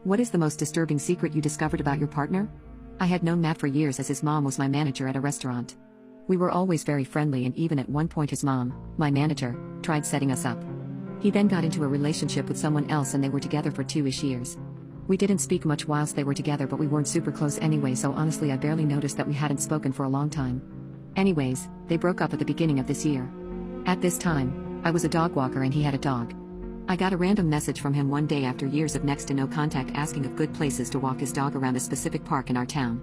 What is the most disturbing secret you discovered about your partner? I had known Matt for years as his mom was my manager at a restaurant. We were always very friendly, and even at one point his mom, my manager, tried setting us up. He then got into a relationship with someone else and they were together for 2-ish years. We didn't speak much whilst they were together, but we weren't super close anyway, so honestly I barely noticed that we hadn't spoken for a long time. Anyways, they broke up at the beginning of this year. At this time, I was a dog walker and he had a dog. I got a random message from him one day after years of next to no contact asking of good places to walk his dog around a specific park in our town.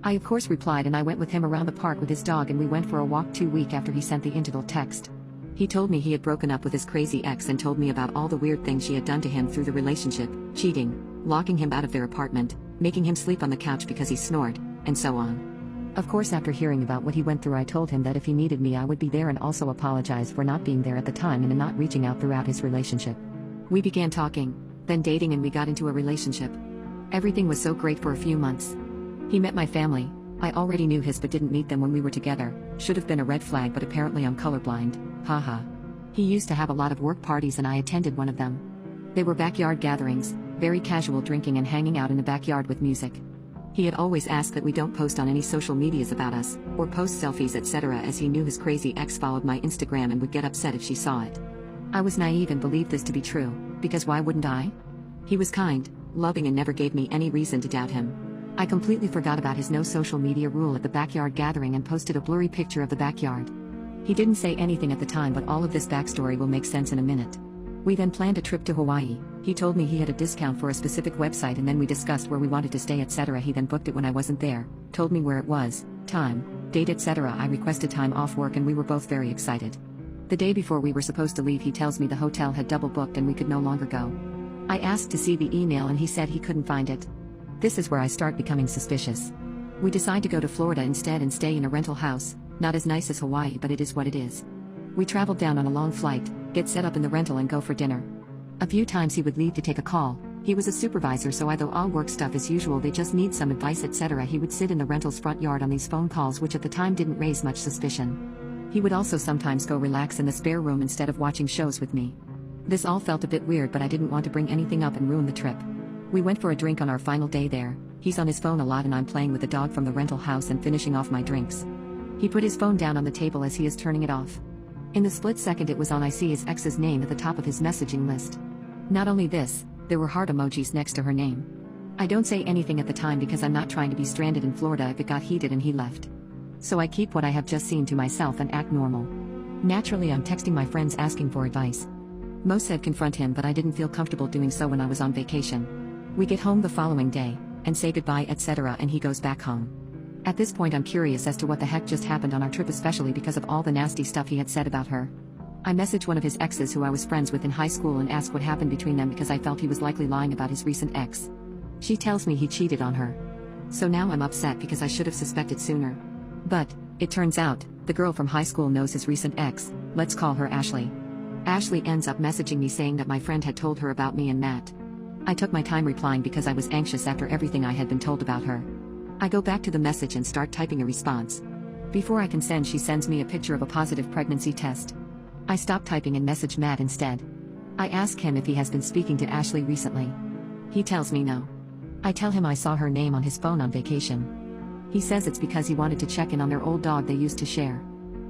I of course replied and I went with him around the park with his dog, and we went for a walk 2 weeks after he sent the interval text. He told me he had broken up with his crazy ex and told me about all the weird things she had done to him through the relationship, cheating, locking him out of their apartment, making him sleep on the couch because he snored, and so on. Of course, after hearing about what he went through, I told him that if he needed me I would be there, and also apologized for not being there at the time and not reaching out throughout his relationship. We began talking, then dating, and we got into a relationship. Everything was so great for a few months. He met my family. I already knew his but didn't meet them when we were together. Should have been a red flag, but apparently I'm colorblind. Haha. He used to have a lot of work parties and I attended one of them. They were backyard gatherings, very casual drinking and hanging out in the backyard with music. He had always asked that we don't post on any social medias about us, or post selfies etc., as he knew his crazy ex followed my Instagram and would get upset if she saw it. I was naive and believed this to be true, because why wouldn't I? He was kind, loving, and never gave me any reason to doubt him. I completely forgot about his no social media rule at the backyard gathering and posted a blurry picture of the backyard. He didn't say anything at the time, but all of this backstory will make sense in a minute. We then planned a trip to Hawaii. He told me he had a discount for a specific website and then we discussed where we wanted to stay etc. He then booked it when I wasn't there, told me where it was, time, date etc. I requested time off work and we were both very excited. The day before we were supposed to leave, he tells me the hotel had double booked and we could no longer go. I asked to see the email and he said he couldn't find it. This is where I start becoming suspicious. We decide to go to Florida instead and stay in a rental house, not as nice as Hawaii, but it is what it is. We traveled down on a long flight, get set up in the rental and go for dinner. A few times he would leave to take a call. He was a supervisor, so although all work stuff as usual, they just need some advice etc., he would sit in the rental's front yard on these phone calls, which at the time didn't raise much suspicion. He would also sometimes go relax in the spare room instead of watching shows with me. This all felt a bit weird, but I didn't want to bring anything up and ruin the trip. We went for a drink on our final day there. He's on his phone a lot and I'm playing with the dog from the rental house and finishing off my drinks. He put his phone down on the table as he is turning it off. In the split second it was on, I see his ex's name at the top of his messaging list. Not only this, there were heart emojis next to her name. I don't say anything at the time because I'm not trying to be stranded in Florida if it got heated and he left. So I keep what I have just seen to myself and act normal. Naturally I'm texting my friends asking for advice. Most said confront him, but I didn't feel comfortable doing so when I was on vacation. We get home the following day, and say goodbye etc., and he goes back home. At this point I'm curious as to what the heck just happened on our trip, especially because of all the nasty stuff he had said about her. I messaged one of his exes who I was friends with in high school and asked what happened between them because I felt he was likely lying about his recent ex. She tells me he cheated on her. So now I'm upset because I should have suspected sooner. But, it turns out, the girl from high school knows his recent ex. Let's call her Ashley. Ashley ends up messaging me saying that my friend had told her about me and Matt. I took my time replying because I was anxious after everything I had been told about her. I go back to the message and start typing a response. Before I can send, she sends me a picture of a positive pregnancy test. I stop typing and message Matt instead. I ask him if he has been speaking to Ashley recently. He tells me no. I tell him I saw her name on his phone on vacation. He says it's because he wanted to check in on their old dog they used to share.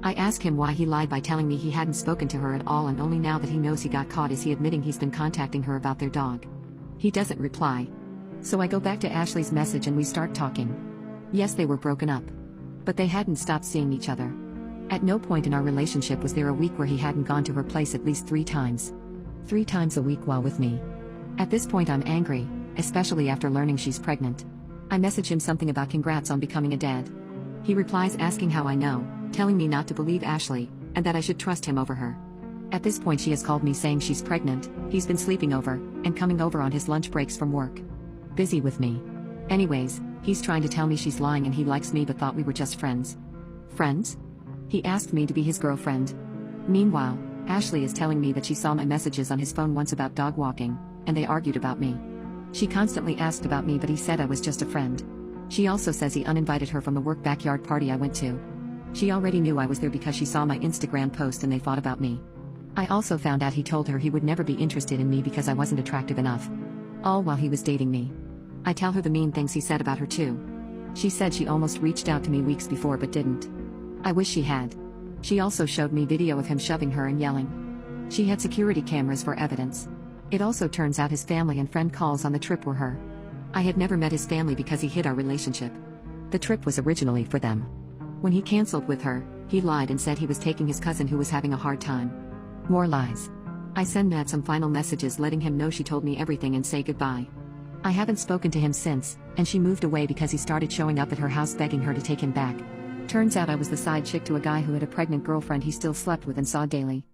I ask him why he lied by telling me he hadn't spoken to her at all, and only now that he knows he got caught is he admitting he's been contacting her about their dog. He doesn't reply. So I go back to Ashley's message and we start talking. Yes, they were broken up. But they hadn't stopped seeing each other. At no point in our relationship was there a week where he hadn't gone to her place at least 3 times. 3 times a week while with me. At this point I'm angry, especially after learning she's pregnant. I message him something about congrats on becoming a dad. He replies asking how I know, telling me not to believe Ashley, and that I should trust him over her. At this point she has called me saying she's pregnant, he's been sleeping over, and coming over on his lunch breaks from work. Busy with me. Anyways, he's trying to tell me she's lying and he likes me but thought we were just friends. Friends? He asked me to be his girlfriend. Meanwhile, Ashley is telling me that she saw my messages on his phone once about dog walking, and they argued about me. She constantly asked about me but he said I was just a friend. She also says he uninvited her from the work backyard party I went to. She already knew I was there because she saw my Instagram post and they fought about me. I also found out he told her he would never be interested in me because I wasn't attractive enough. All while he was dating me. I tell her the mean things he said about her too. She said she almost reached out to me weeks before but didn't. I wish she had. She also showed me video of him shoving her and yelling. She had security cameras for evidence. It also turns out his family and friend calls on the trip were her. I had never met his family because he hid our relationship. The trip was originally for them. When he canceled with her, he lied and said he was taking his cousin who was having a hard time. More lies. I send Matt some final messages letting him know she told me everything and say goodbye. I haven't spoken to him since, and she moved away because he started showing up at her house begging her to take him back. Turns out I was the side chick to a guy who had a pregnant girlfriend he still slept with and saw daily.